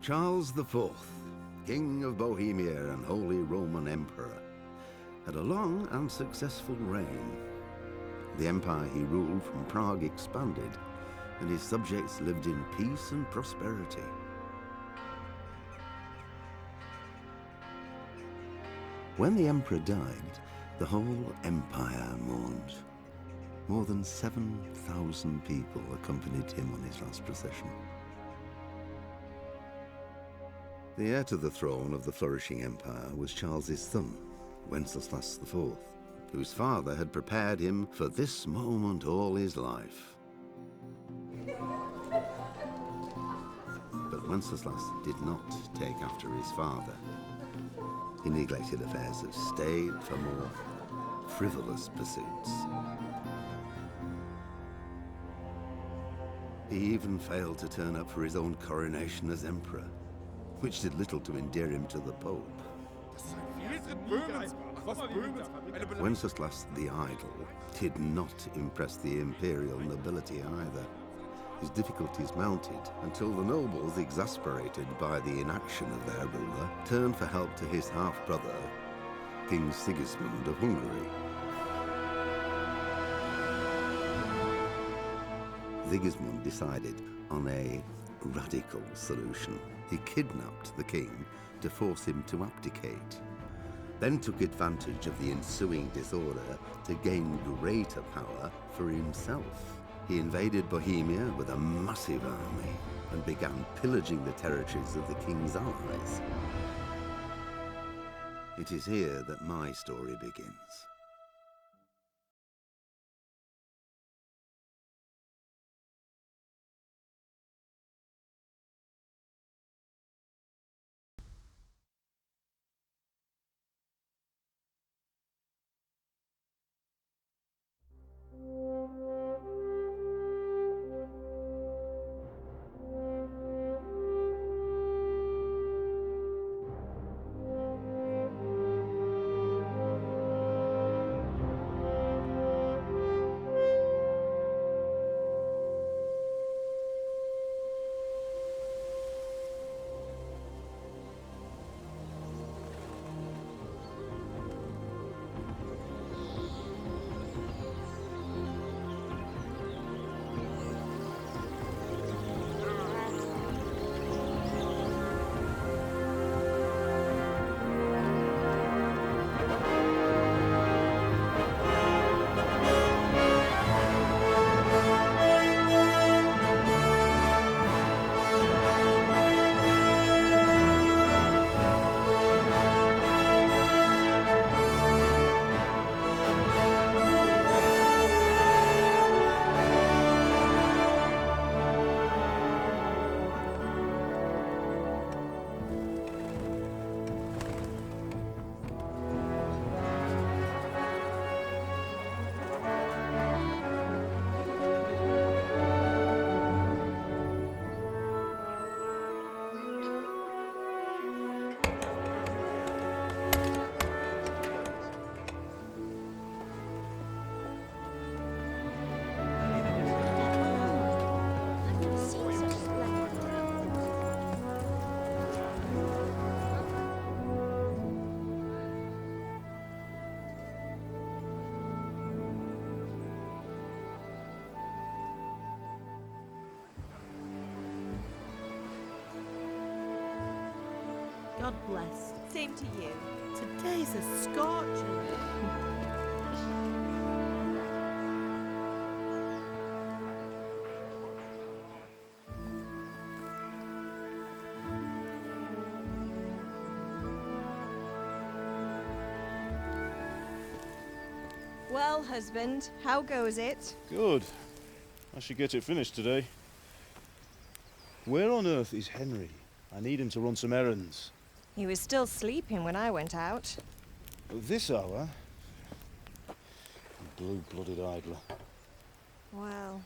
Charles IV, King of Bohemia and Holy Roman Emperor, had a long and successful reign. The empire he ruled from Prague expanded, and his subjects lived in peace and prosperity. When the emperor died, the whole empire mourned. More than 7,000 people accompanied him on his last procession. The heir to the throne of the flourishing empire was Charles's son, Wenceslas IV, whose father had prepared him for this moment all his life. But Wenceslas did not take after his father. He neglected affairs of state for more frivolous pursuits. He even failed to turn up for his own coronation as emperor, which did little to endear him to the Pope. Wenceslas the Idle did not impress the imperial nobility either. His difficulties mounted until the nobles, exasperated by the inaction of their ruler, turned for help to his half-brother, King Sigismund of Hungary. Sigismund decided on a radical solution. He kidnapped the king to force him to abdicate, then took advantage of the ensuing disorder to gain greater power for himself. He invaded Bohemia with a massive army and began pillaging the territories of the king's allies. It is here that my story begins. God bless. Same to you. Today's a scorcher. Well, husband, how goes it? Good. I should get it finished today. Where on earth is Henry? I need him to run some errands. He was still sleeping when I went out. At this hour? Blue-blooded idler. Well,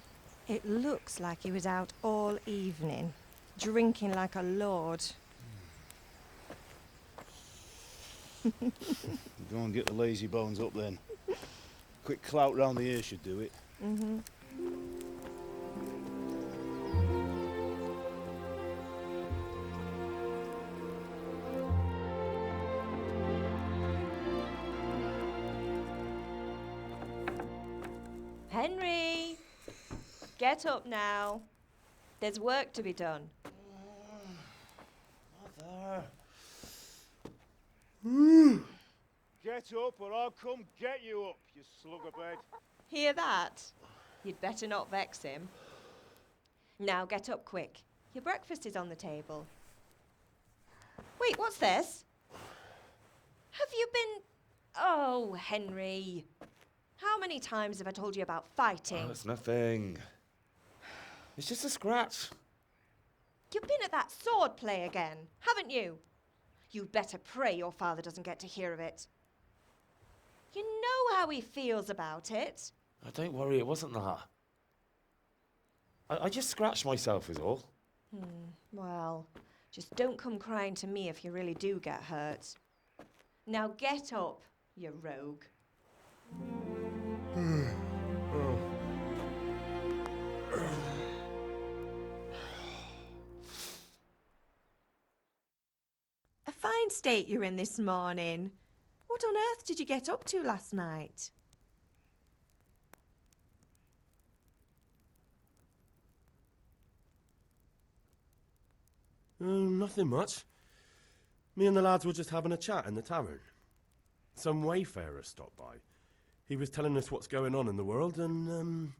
it looks like he was out all evening, drinking like a lord. Go and get the lazy bones up then. Quick clout round the ear should do it. Mm-hmm. Henry! Get up now. There's work to be done. Mother. Get up or I'll come get you up, you slug of bed. Hear that? You'd better not vex him. Now get up quick. Your breakfast is on the table. Wait, what's this? Have you been... Oh, Henry. How many times have I told you about fighting? Oh, it's nothing. It's just a scratch. You've been at that sword play again, haven't you? You'd better pray your father doesn't get to hear of it. You know how he feels about it. Oh, don't worry, it wasn't that. I just scratched myself is all. Well, just don't come crying to me if you really do get hurt. Now get up, you rogue. A fine state you're in this morning. What on earth did you get up to last night? Nothing much. Me and the lads were just having a chat in the tavern. Some wayfarer stopped by. He was telling us what's going on in the world and,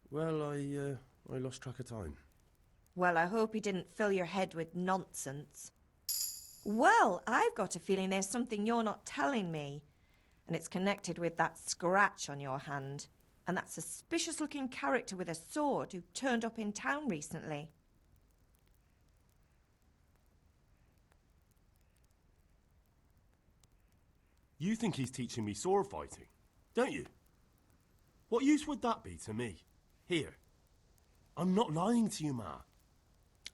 well, I lost track of time. Well, I hope he didn't fill your head with nonsense. Well, I've got a feeling there's something you're not telling me. And it's connected with that scratch on your hand. And that suspicious-looking character with a sword who turned up in town recently. You think he's teaching me sword fighting, don't you? What use would that be to me? Here. I'm not lying to you, Ma.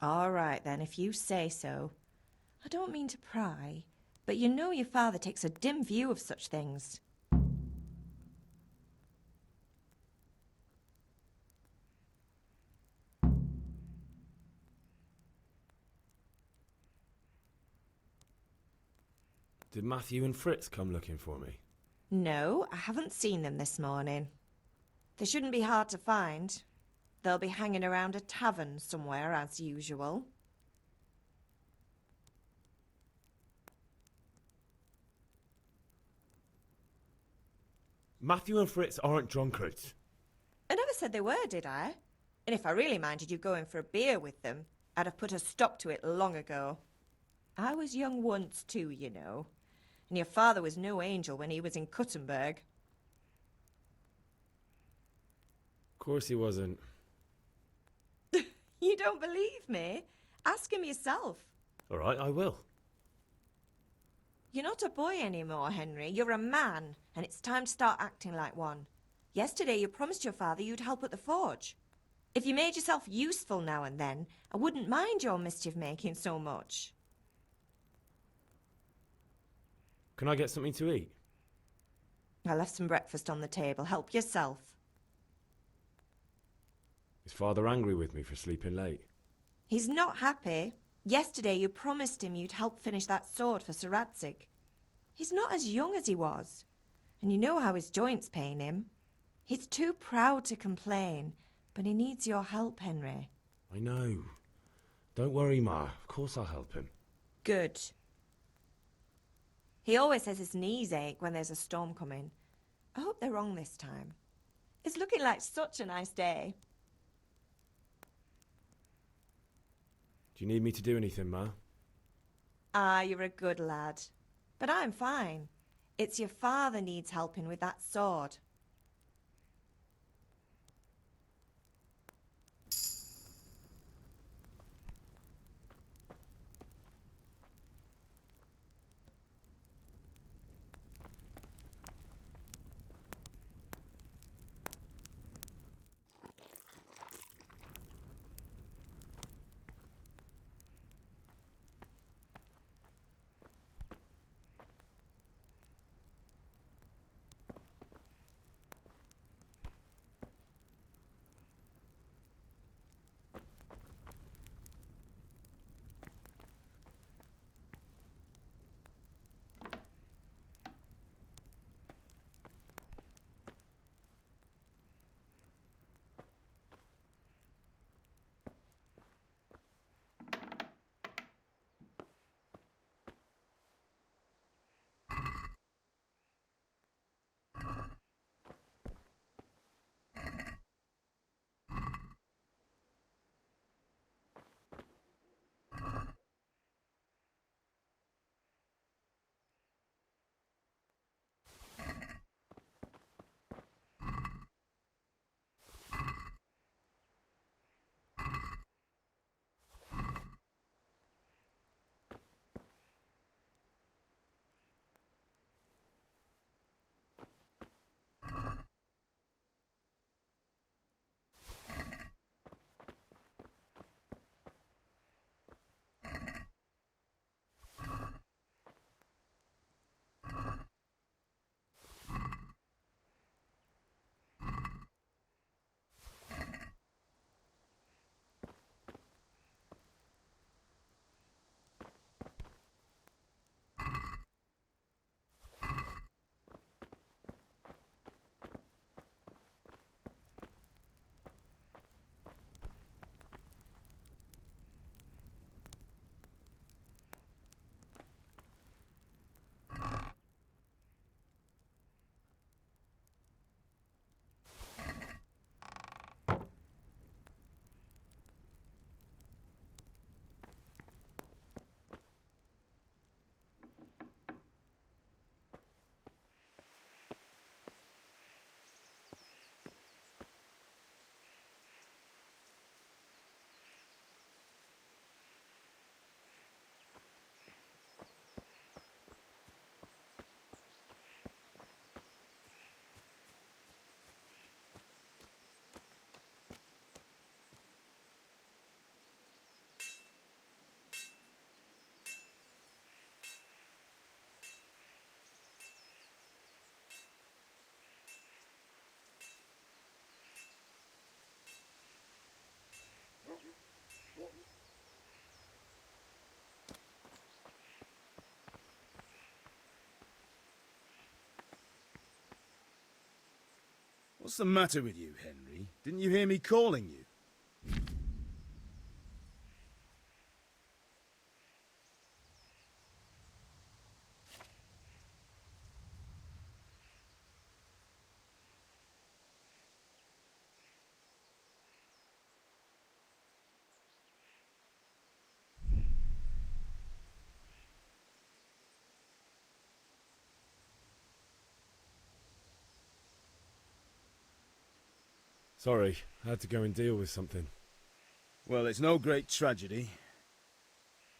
All right, then, if you say so. I don't mean to pry, but you know your father takes a dim view of such things. Did Matthew and Fritz come looking for me? No, I haven't seen them this morning. They shouldn't be hard to find. They'll be hanging around a tavern somewhere, as usual. Matthew and Fritz aren't drunkards. I never said they were, did I? And if I really minded you going for a beer with them, I'd have put a stop to it long ago. I was young once too, you know. And your father was no angel when he was in Cuttenberg. Of course he wasn't. You don't believe me? Ask him yourself. All right, I will. You're not a boy anymore, Henry. You're a man, and it's time to start acting like one. Yesterday you promised your father you'd help at the forge. If you made yourself useful now and then, I wouldn't mind your mischief-making so much. Can I get something to eat? I left some breakfast on the table. Help yourself. Is Father angry with me for sleeping late? He's not happy. Yesterday you promised him you'd help finish that sword for Sir Radzig. He's not as young as he was, and you know how his joints pain him. He's too proud to complain, but he needs your help, Henry. I know. Don't worry, Ma. Of course I'll help him. Good. He always says his knees ache when there's a storm coming. I hope they're wrong this time. It's looking like such a nice day. Do you need me to do anything, Ma? Ah, you're a good lad. But I'm fine. It's your father needs helping with that sword. What's the matter with you, Henry? Didn't you hear me calling you? Sorry, I had to go and deal with something. Well, it's no great tragedy.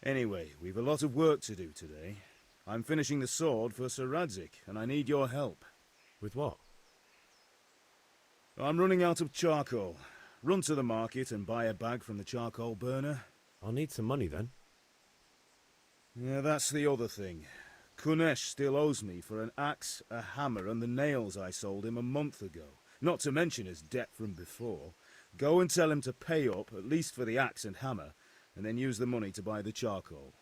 Anyway, we've a lot of work to do today. I'm finishing the sword for Sir Radzig, and I need your help. With what? I'm running out of charcoal. Run to the market and buy a bag from the charcoal burner. I'll need some money then. Yeah, that's the other thing. Kunesh still owes me for an axe, a hammer, and the nails I sold him a month ago. Not to mention his debt from before. Go and tell him to pay up, at least for the axe and hammer, and then use the money to buy the charcoal.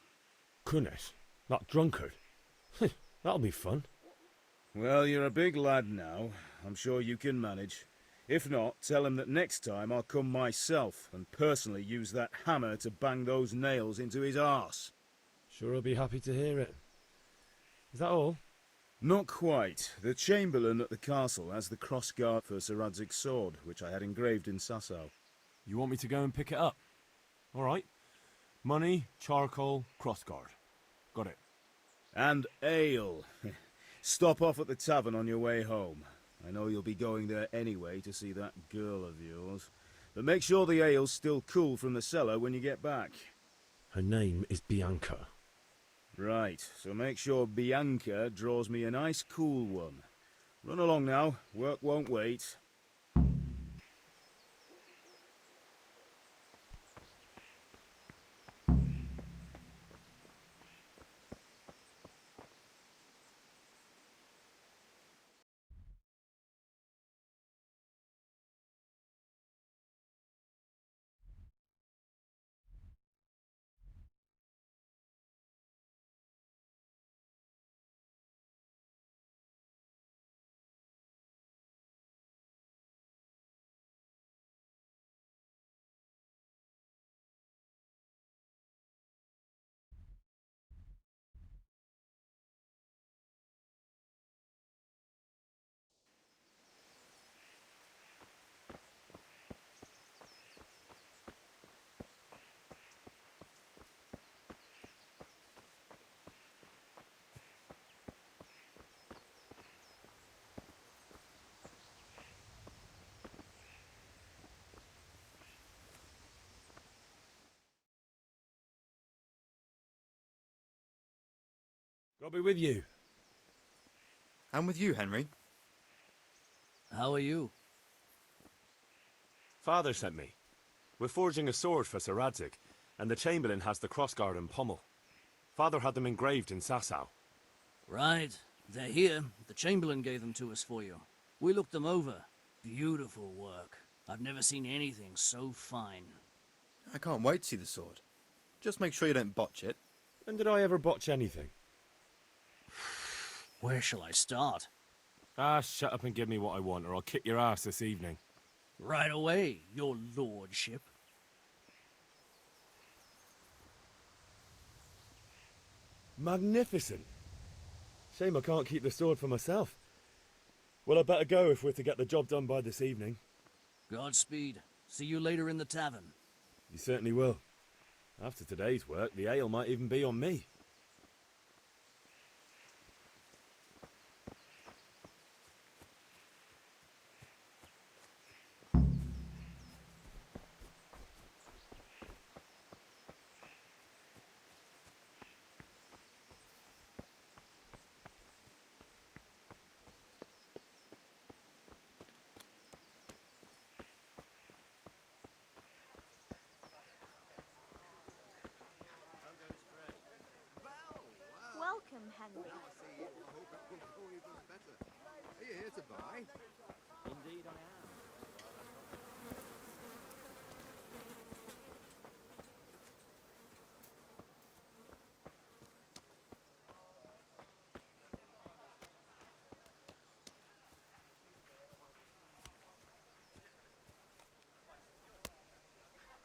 Kunesh? That drunkard? That'll be fun. Well, you're a big lad now. I'm sure you can manage. If not, tell him that next time I'll come myself and personally use that hammer to bang those nails into his arse. Sure, I'll be happy to hear it. Is that all? Not quite. The Chamberlain at the castle has the crossguard for Sir Radzig's sword, which I had engraved in Sasau. You want me to go and pick it up? All right. Money, charcoal, crossguard. Got it. And ale. Stop off at the tavern on your way home. I know you'll be going there anyway to see that girl of yours. But make sure the ale's still cool from the cellar when you get back. Her name is Bianca. Right, so make sure Bianca draws me a nice cool one. Run along now, work won't wait. I'll be with you. I'm with you, Henry. How are you? Father sent me. We're forging a sword for Sir Radzig, and the Chamberlain has the crossguard and pommel. Father had them engraved in Sasau. Right. They're here. The Chamberlain gave them to us for you. We looked them over. Beautiful work. I've never seen anything so fine. I can't wait to see the sword. Just make sure you don't botch it. When did I ever botch anything? Where shall I start? Ah, shut up and give me what I want, or I'll kick your ass this evening. Right away, your lordship. Magnificent. Shame I can't keep the sword for myself. Well, I better go if we're to get the job done by this evening. Godspeed. See you later in the tavern. You certainly will. After today's work, the ale might even be on me. Welcome, Henry. I see. I hope it will go even better. Are you here to buy? Indeed I am.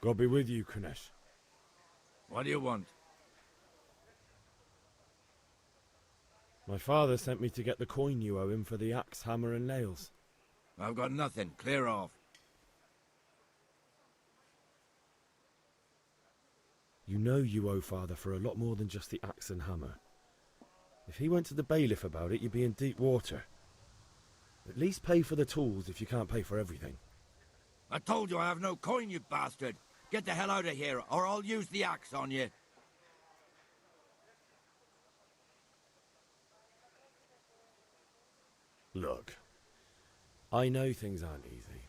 God be with you, Kunesh. What do you want? My father sent me to get the coin you owe him for the axe, hammer and nails. I've got nothing. Clear off. You know you owe father for a lot more than just the axe and hammer. If he went to the bailiff about it, you'd be in deep water. At least pay for the tools if you can't pay for everything. I told you I have no coin, you bastard. Get the hell out of here, or I'll use the axe on you. Look, I know things aren't easy.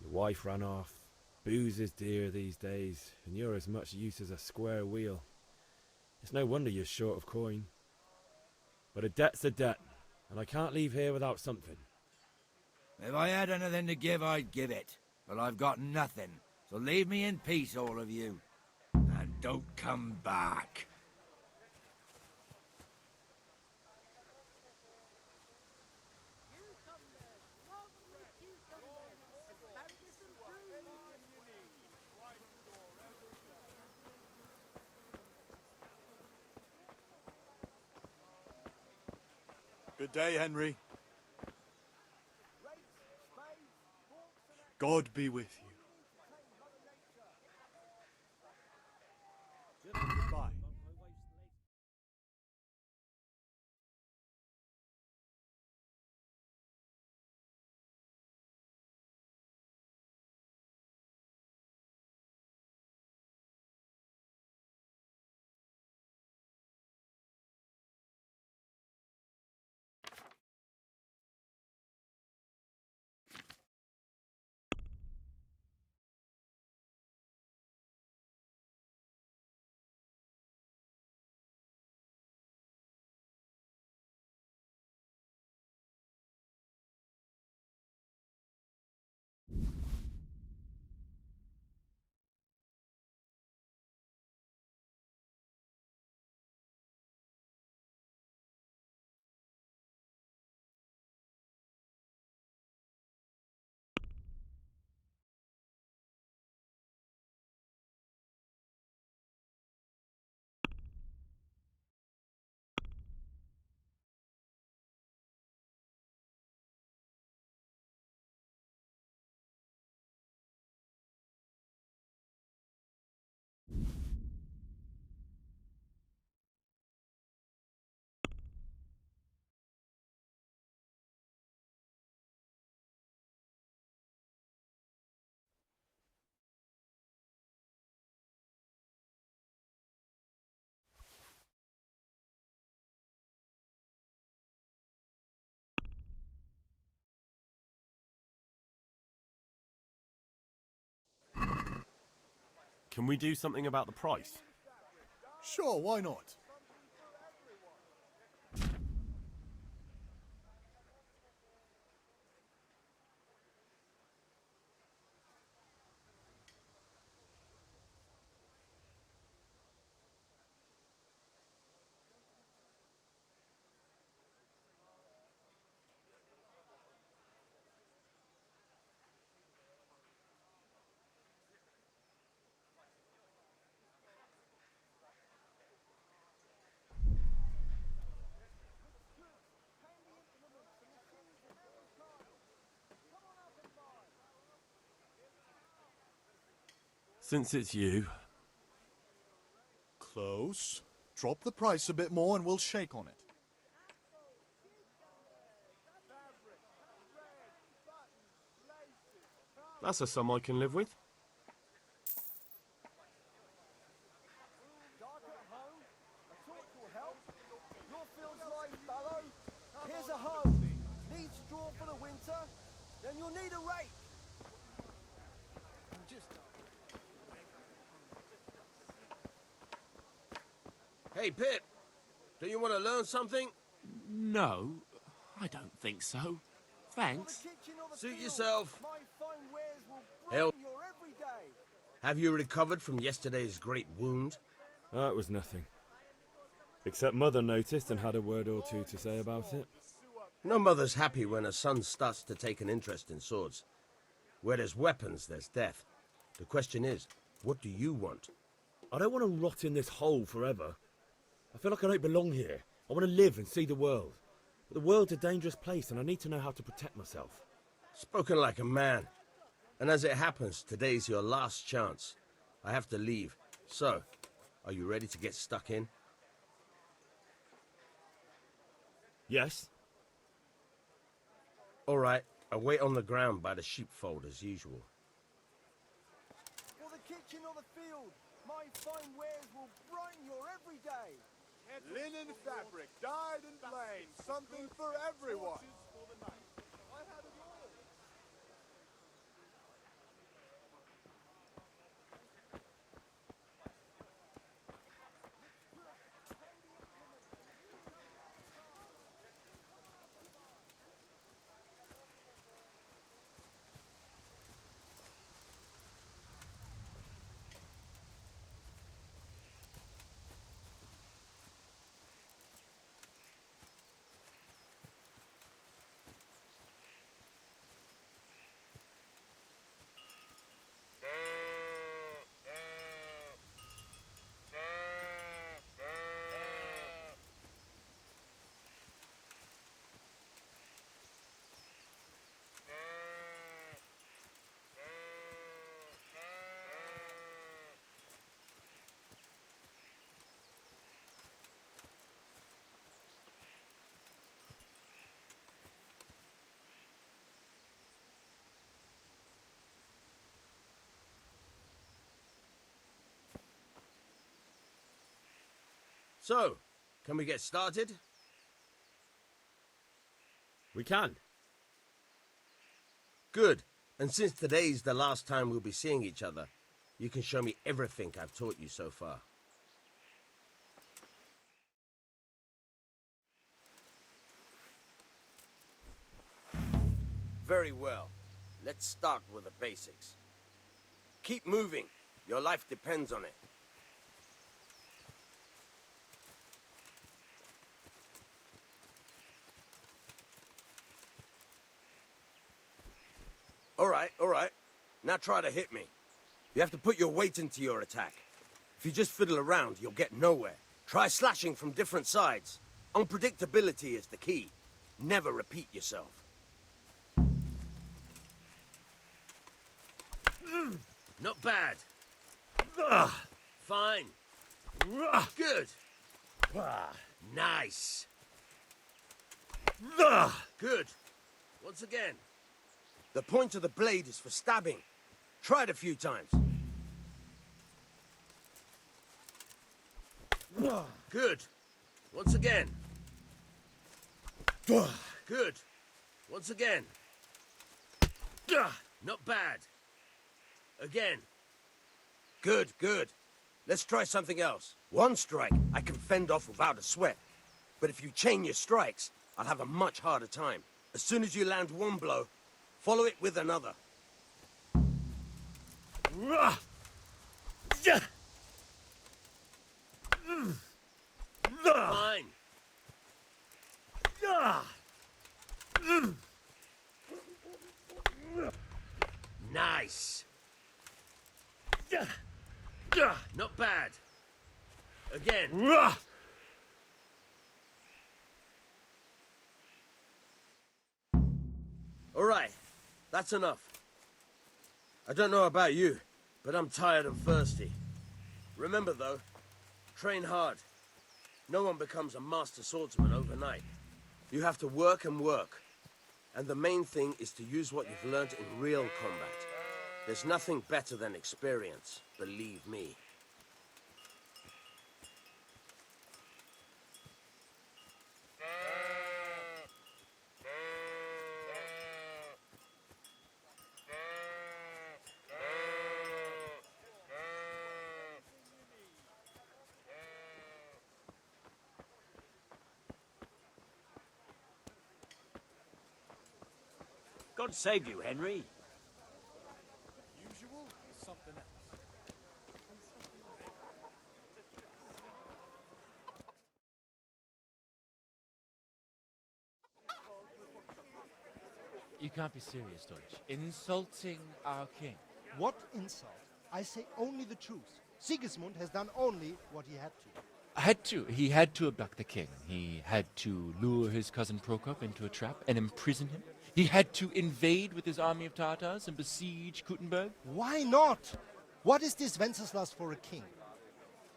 Your wife ran off, booze is dear these days, and you're as much use as a square wheel. It's no wonder you're short of coin. But a debt's a debt, and I can't leave here without something. If I had anything to give, I'd give it. But I've got nothing, so leave me in peace, all of you. And don't come back. Good day, Henry. God be with you. Bye. Can we do something about the price? Sure, why not? Since it's you. Close. Drop the price a bit more and we'll shake on it. That's a sum I can live with. Here's a hoe. Need straw for the winter? Then you'll need a rake. Hey, Pip, do you want to learn something? No, I don't think so. Thanks. Suit yourself. My fine wares will Hell. brighten your every day. Have you recovered from yesterday's great wound? That was nothing. Except Mother noticed and had a word or two to say about it. No mother's happy when her son starts to take an interest in swords. Where there's weapons, there's death. The question is, what do you want? I don't want to rot in this hole forever. I feel like I don't belong here. I want to live and see the world. But the world's a dangerous place and I need to know how to protect myself. Spoken like a man. And as it happens, today's your last chance. I have to leave. So, are you ready to get stuck in? Yes. All right, I'll wait on the ground by the sheepfold as usual. For the kitchen or the field, my fine wares will brighten your every day. Linen fabric, dyed and plain, something for everyone. So, can we get started? We can. Good. And since today's the last time we'll be seeing each other, you can show me everything I've taught you so far. Very well. Let's start with the basics. Keep moving. Your life depends on it. All right. Now try to hit me. You have to put your weight into your attack. If you just fiddle around, you'll get nowhere. Try slashing from different sides. Unpredictability is the key. Never repeat yourself. Not bad. Fine. Good. Nice. Good. Once again. The point of the blade is for stabbing. Try it a few times. Good. Once again. Good. Once again. Not bad. Again. Good. Let's try something else. One strike I can fend off without a sweat. But if you chain your strikes, I'll have a much harder time. As soon as you land one blow, follow it with another. Fine. Nice. Not bad. Again. All right. That's enough. I don't know about you, but I'm tired and thirsty. Remember, though, train hard. No one becomes a master swordsman overnight. You have to work and work. And the main thing is to use what you've learned in real combat. There's nothing better than experience, believe me. God save you, Henry. Usual or something else? You can't be serious, Deutsch. Insulting our king. What insult I say only the truth. Sigismund has done only what he had to. He had to abduct the king. He had to lure his cousin Prokop into a trap and imprison him. He had to invade with his army of Tatars and besiege Kuttenberg. Why not? What is this Wenceslas for a king?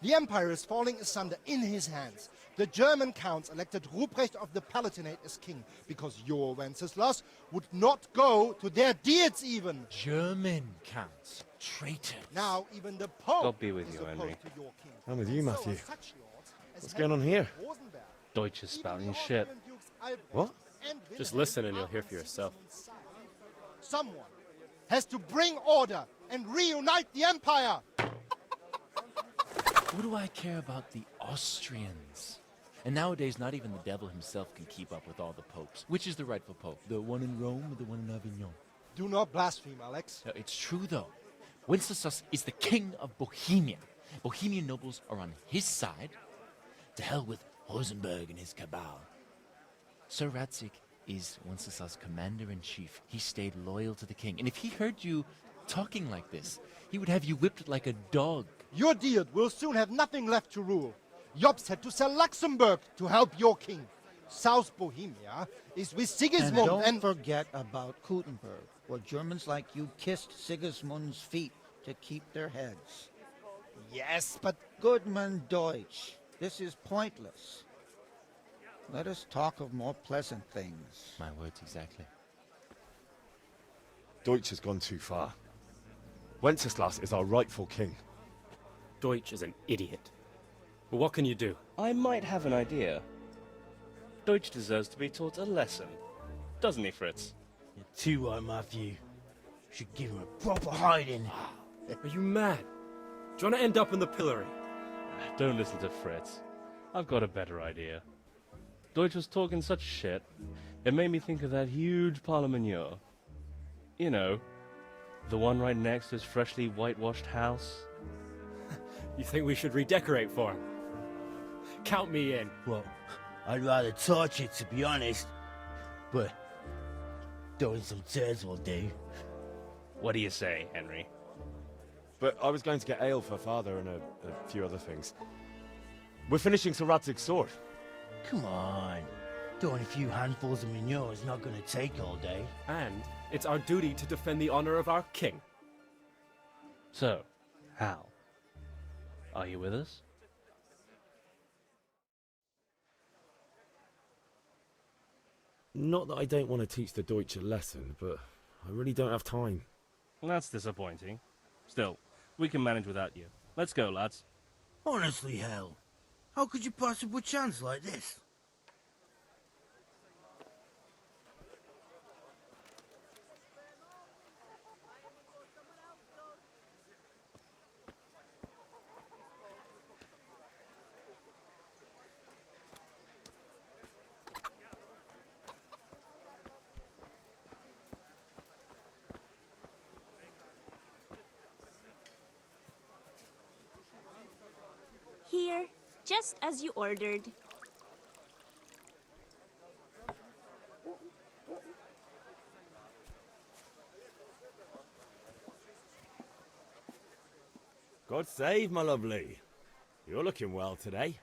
The empire is falling asunder in his hands. The German counts elected Ruprecht of the Palatinate as king because your Wenceslas would not go to their deeds even. German counts. Traitors. Now even the Pope God be with is you, opposed Henry. to your king. I'm with you, So Matthew. are such lords as What's going on here? Rosenberg. Deutsch is spouting shit. What? Just listen and you'll hear for yourself. Someone has to bring order and reunite the empire. What do I care about the Austrians? And nowadays, not even the devil himself can keep up with all the popes. Which is the rightful pope? The one in Rome or the one in Avignon? Do not blaspheme, Alex. No, it's true, though. Wenceslas is the king of Bohemia. Bohemian nobles are on his side. To hell with Rosenberg and his cabal. Sir Radzik is Wenceslas' commander-in-chief. He stayed loyal to the king. And if he heard you talking like this, he would have you whipped like a dog. Your Diet will soon have nothing left to rule. Jobst had to sell Luxembourg to help your king. South Bohemia is with Sigismund And don't forget about Kuttenberg, where Germans like you kissed Sigismund's feet to keep their heads. Yes, but... Goodman Deutsch, this is pointless. Let us talk of more pleasant things. My words exactly. Deutsch has gone too far. Wenceslas is our rightful king. Deutsch is an idiot. But what can you do? I might have an idea. Deutsch deserves to be taught a lesson. Doesn't he, Fritz? You're too right, Matthew. Should give him a proper hiding. Are you mad? Do you want to end up in the pillory? Don't listen to Fritz. I've got a better idea. Deutsch was talking such shit, it made me think of that huge parliament. You know, the one right next to his freshly whitewashed house. You think we should redecorate for him? Count me in. Well, I'd rather torch it, to be honest. But throwing some tears will do. What do you say, Henry? But I was going to get ale for father and a few other things. We're finishing Sir Radzig's sword. Come on. Throwing a few handfuls of manure is not going to take all day. And it's our duty to defend the honor of our king. So, Hal, are you with us? Not that I don't want to teach the Deutsch a lesson, but I really don't have time. That's disappointing. Still, we can manage without you. Let's go, lads. Honestly, Hal, how could you possibly chance like this? Here, just as you ordered. God save, my lovely. You're looking well today.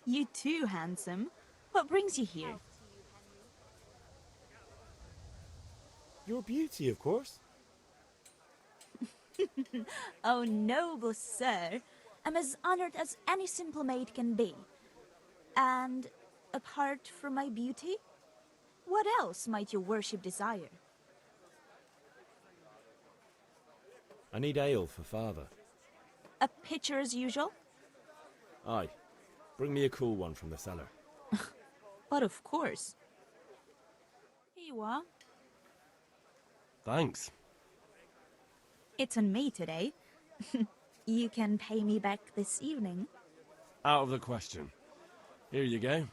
You too, handsome. What brings you here? Your beauty, of course. Oh, noble sir. I'm as honored as any simple maid can be. And apart from my beauty, what else might your worship desire? I need ale for father. A pitcher as usual? Aye. Bring me a cool one from the cellar. But of course. Here you are. Thanks. It's on me today. You can pay me back this evening. Out of the question. Here you go.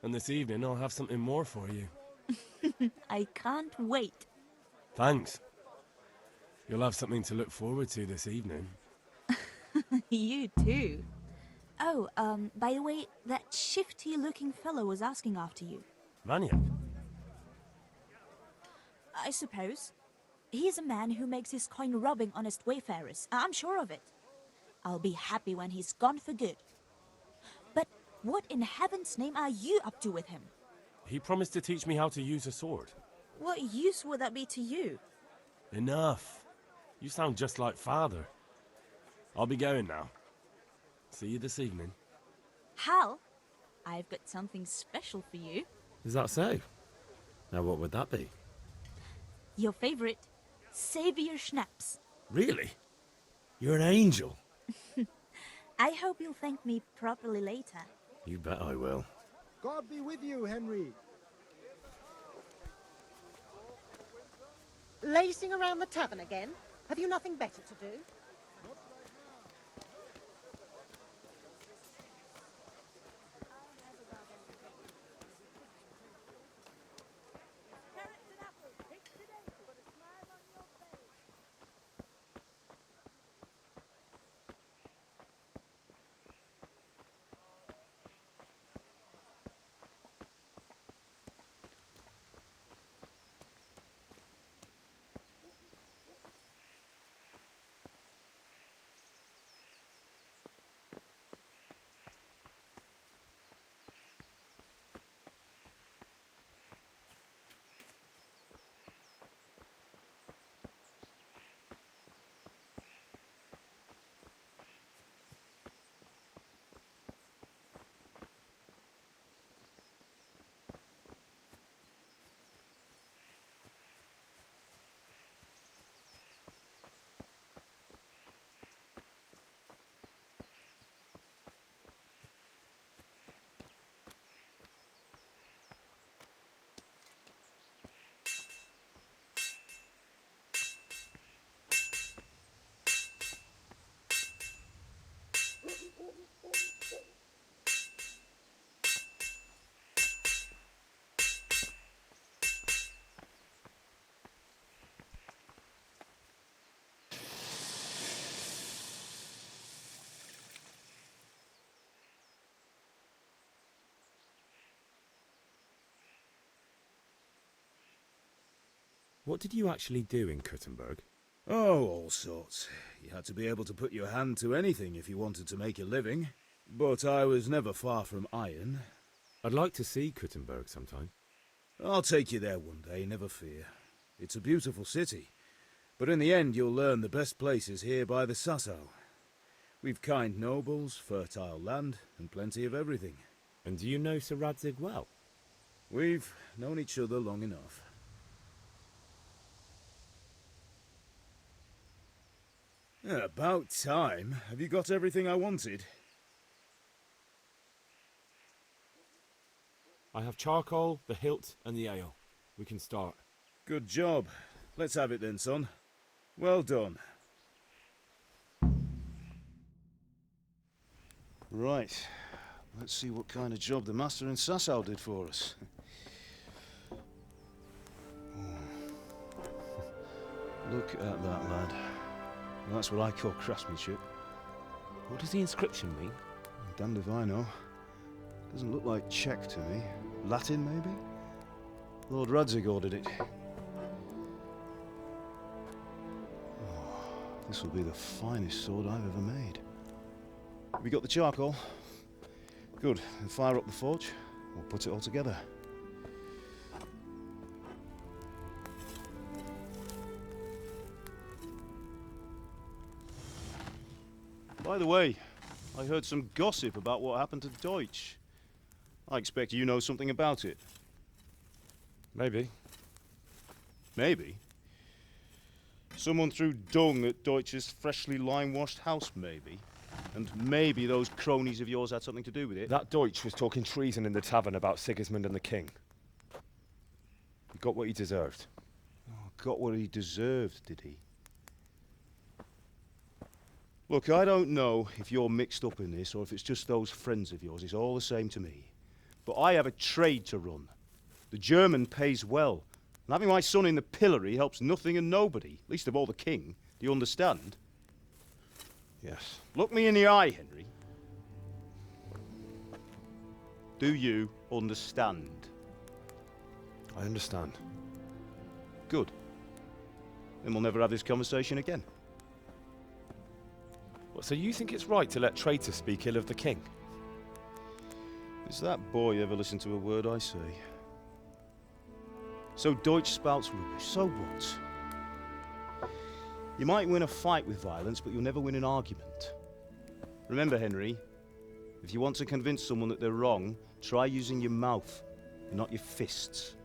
And this evening I'll have something more for you. I can't wait. Thanks. You'll have something to look forward to this evening. You too. Oh, by the way, that shifty-looking fellow was asking after you. Vanya. I suppose. He's a man who makes his coin robbing honest wayfarers. I'm sure of it. I'll be happy when he's gone for good. But what in heaven's name are you up to with him? He promised to teach me how to use a sword. What use would that be to you? Enough. You sound just like Father. I'll be going now. See you this evening. Hal, I've got something special for you. Is that so? Now what would that be? Your favorite, Savior Schnapps. Really? You're an angel. I hope you'll thank me properly later. You bet I will. God be with you, Henry. Lacing around the tavern again? Have you nothing better to do? What did you actually do in Kuttenberg? Oh, all sorts. You had to be able to put your hand to anything if you wanted to make a living. But I was never far from iron. I'd like to see Kuttenberg sometime. I'll take you there one day, never fear. It's a beautiful city. But in the end, you'll learn the best places here by the Sasau. We've kind nobles, fertile land, and plenty of everything. And do you know Sir Radzig well? We've known each other long enough. About time. Have you got everything I wanted? I have charcoal, the hilt, and the ale. We can start. Good job. Let's have it then, son. Well done. Right. Let's see what kind of job the master in Sasau did for us. Look at that, lad. That's what I call craftsmanship. What does the inscription mean? Damned if I know. Doesn't look like Czech to me. Latin, maybe? Lord Radzig ordered it. Oh, this will be the finest sword I've ever made. Have you got the charcoal? Good. Then fire up the forge. We'll put it all together. By the way, I heard some gossip about what happened to Deutsch. I expect you know something about it. Maybe. Maybe? Someone threw dung at Deutsch's freshly lime-washed house, maybe? And maybe those cronies of yours had something to do with it? That Deutsch was talking treason in the tavern about Sigismund and the king. He got what he deserved. Oh, got what he deserved, did he? Look, I don't know if you're mixed up in this or if it's just those friends of yours. It's all the same to me. But I have a trade to run. The German pays well. And having my son in the pillory helps nothing and nobody, least of all the king. Do you understand? Yes. Look me in the eye, Henry. Do you understand? I understand. Good. Then we'll never have this conversation again. What, so you think it's right to let traitors speak ill of the king? Does that boy ever listen to a word I say? So Deutsch spouts rubbish, so what? You might win a fight with violence, but you'll never win an argument. Remember, Henry, if you want to convince someone that they're wrong, try using your mouth, and not your fists.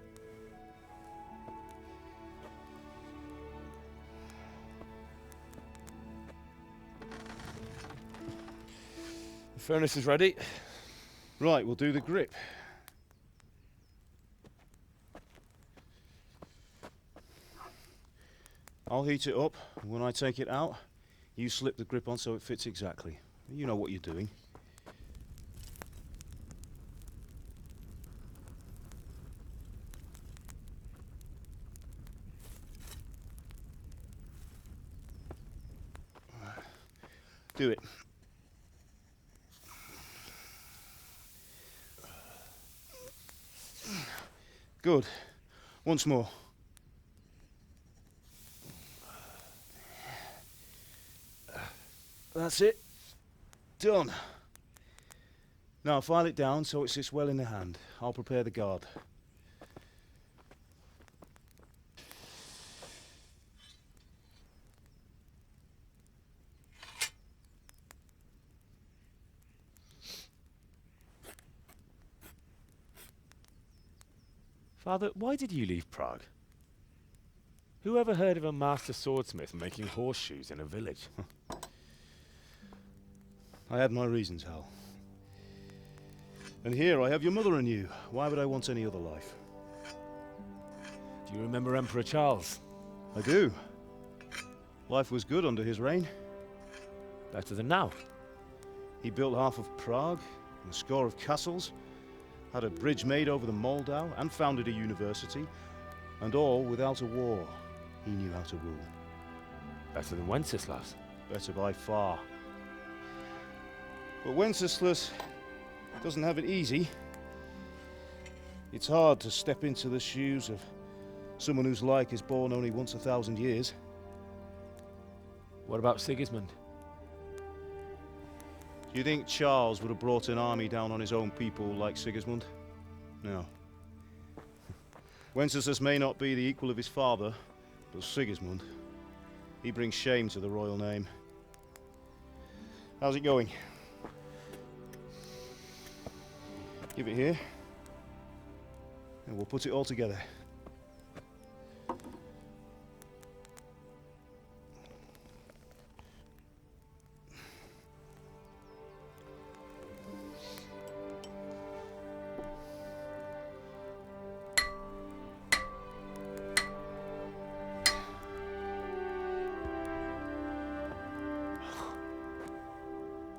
The furnace is ready. Right, we'll do the grip. I'll heat it up, and when I take it out, you slip the grip on so it fits exactly. You know what you're doing. Do it. Good. Once more. That's it. Done. Now file it down so it sits well in the hand. I'll prepare the guard. Father, why did you leave Prague? Who ever heard of a master swordsmith making horseshoes in a village? I had my reasons, Hal. And here I have your mother and you. Why would I want any other life? Do you remember Emperor Charles? I do. Life was good under his reign. Better than now. He built half of Prague, and a score of castles, had a bridge made over the Moldau, and founded a university, and all without a war. He knew how to rule. Better than Wenceslas. Better by far. But Wenceslas doesn't have it easy. It's hard to step into the shoes of someone whose like is born only once 1,000 years. What about Sigismund? Do you think Charles would have brought an army down on his own people like Sigismund? No. Wenceslas may not be the equal of his father, but Sigismund, he brings shame to the royal name. How's it going? Give it here, and we'll put it all together.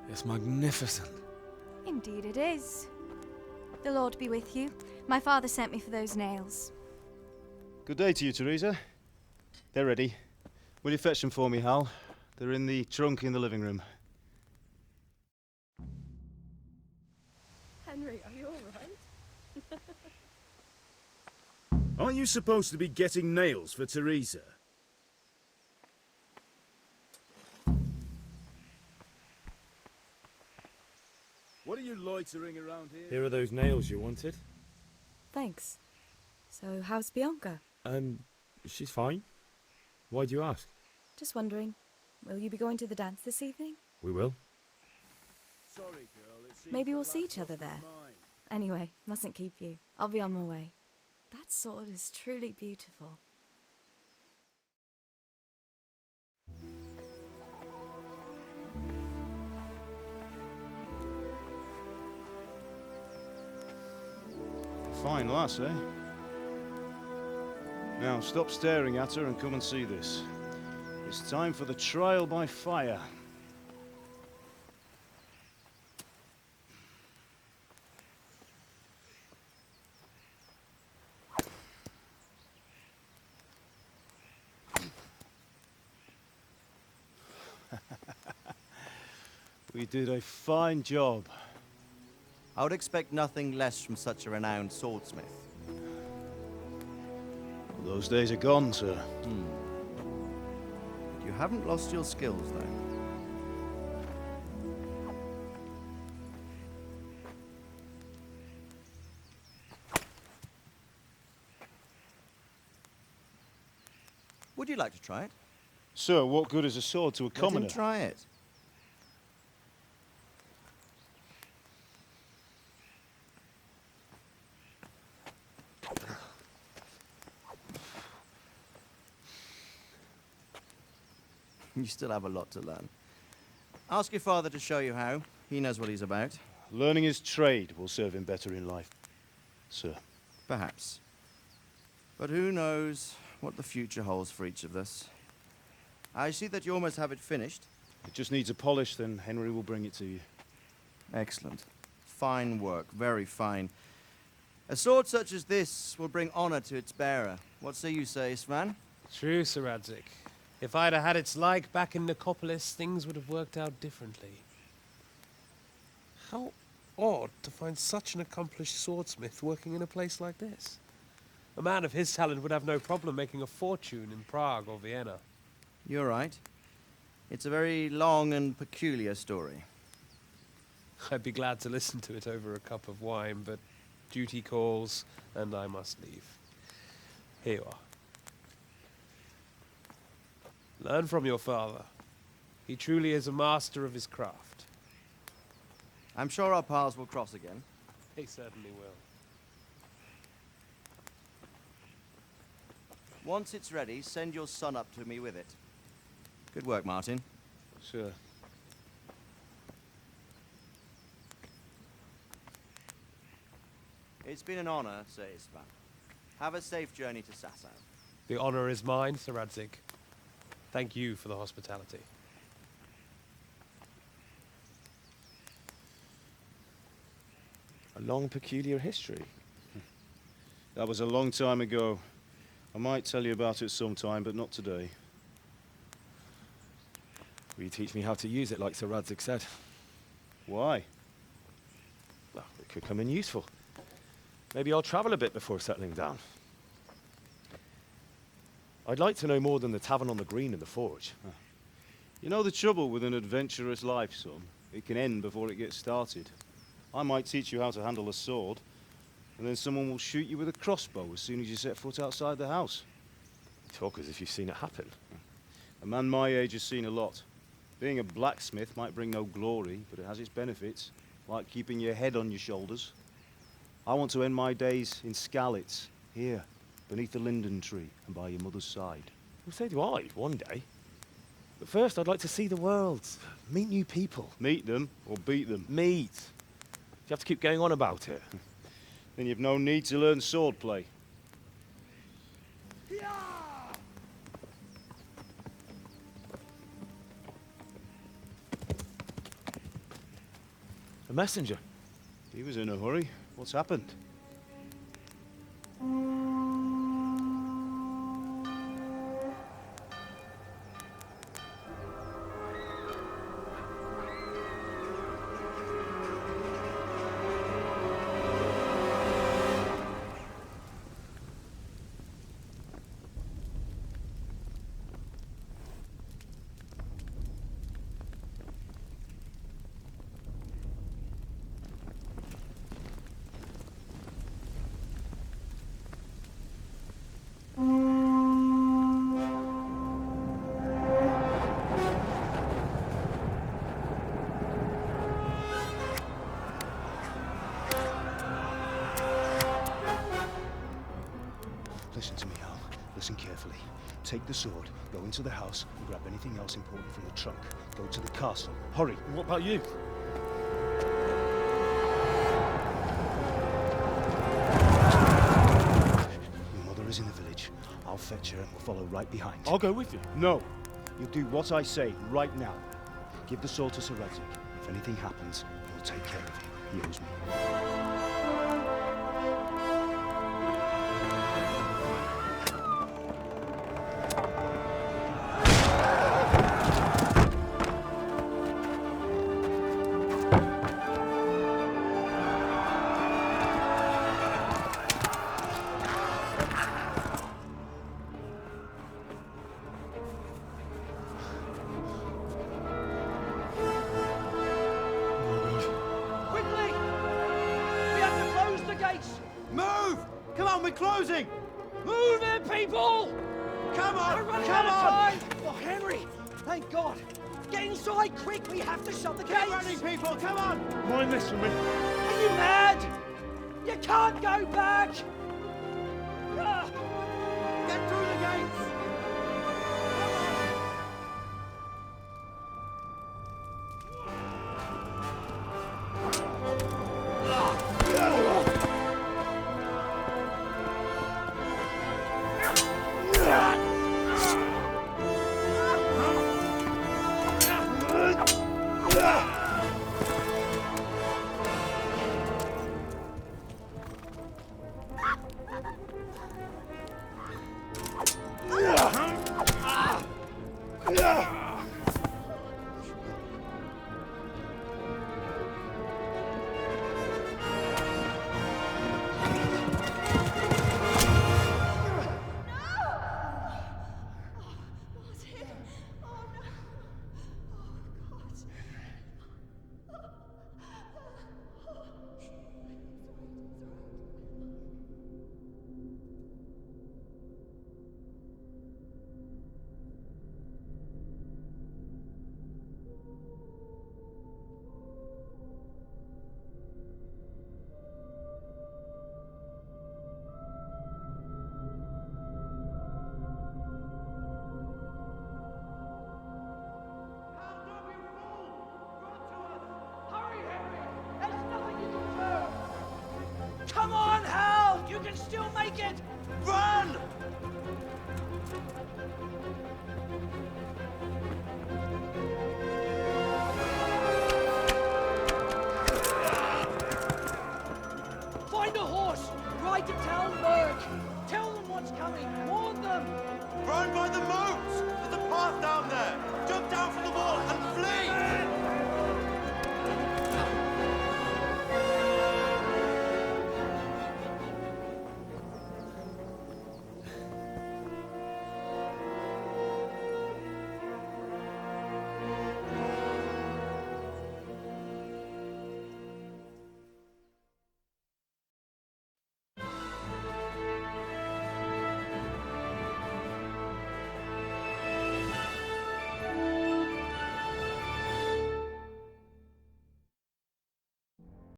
It's magnificent. Indeed it is. The Lord be with you. My father sent me for those nails. Good day to you, Teresa. They're ready. Will you fetch them for me, Hal? They're in the trunk in the living room. Henry, are you all right? Aren't you supposed to be getting nails for Teresa? What are you loitering around here? Here are those nails you wanted. Thanks. So, how's Bianca? She's fine. Why do you ask? Just wondering, will you be going to the dance this evening? We will. Sorry, girl. Maybe we'll see each other there. Anyway, mustn't keep you. I'll be on my way. That sword is truly beautiful. Fine lass, eh? Now, stop staring at her and come and see this. It's time for the trial by fire. We did a fine job. I would expect nothing less from such a renowned swordsmith. Those days are gone, sir. You haven't lost your skills, though. Would you like to try it? Sir, what good is a sword to a commoner? Let him try it. You still have a lot to learn. Ask your father to show you how. He knows what he's about. Learning his trade will serve him better in life, sir. Perhaps. But who knows what the future holds for each of us. I see that you almost have it finished. It just needs a polish, then Henry will bring it to you. Excellent. Fine work, very fine. A sword such as this will bring honor to its bearer. What say you, Svan? True, Sir Radzik. If I'd have had its like back in Nicopolis, things would have worked out differently. How odd to find such an accomplished swordsmith working in a place like this. A man of his talent would have no problem making a fortune in Prague or Vienna. You're right. It's a very long and peculiar story. I'd be glad to listen to it over a cup of wine, but duty calls, and I must leave. Here you are. Learn from your father. He truly is a master of his craft. I'm sure our paths will cross again. They certainly will. Once it's ready, send your son up to me with it. Good work, Martin. Sure. It's been an honor, Sir Istvan. Have a safe journey to Sasau. The honor is mine, Sir Radzik. Thank you for the hospitality. A long, peculiar history. That was a long time ago. I might tell you about it sometime, but not today. Will you teach me how to use it, like Sir Radzik said? Why? Well, it could come in useful. Maybe I'll travel a bit before settling down. I'd like to know more than the tavern on the green and the forge. You know the trouble with an adventurous life, son? It can end before it gets started. I might teach you how to handle a sword, and then someone will shoot you with a crossbow as soon as you set foot outside the house. You talk as if you've seen it happen. A man my age has seen a lot. Being a blacksmith might bring no glory, but it has its benefits, like keeping your head on your shoulders. I want to end my days in Skalitz, here, beneath the linden tree and by your mother's side. Well, so do I, one day. But first, I'd like to see the world, meet new people. Meet them or beat them? Meet. You have to keep going on about it. Then you've no need to learn swordplay. A messenger. He was in a hurry. What's happened? Listen to me, Al. Listen carefully. Take the sword, go into the house, and grab anything else important from the trunk. Go to the castle. Hurry. What about you? Your mother is in the village. I'll fetch her and we'll follow right behind. I'll go with you. No. You'll do what I say right now. Give the sword to Sir Radzik. If anything happens, he'll take care of you. He owes me. closing! Move it, people! Come on! We're running Come out of on! time! Oh, Henry! Thank God! Get inside, quick! We have to shut the gates! Keep running, people! Come on! Mind this for me. Are you mad? You can't go back! Ah! Get through the gates! Come on, Hal! You can still make it! Run! Find a horse! Ride to Talmberg! Tell them what's coming! Warn them! Run by the moat! There's a path down there! Jump down from the wall and flee!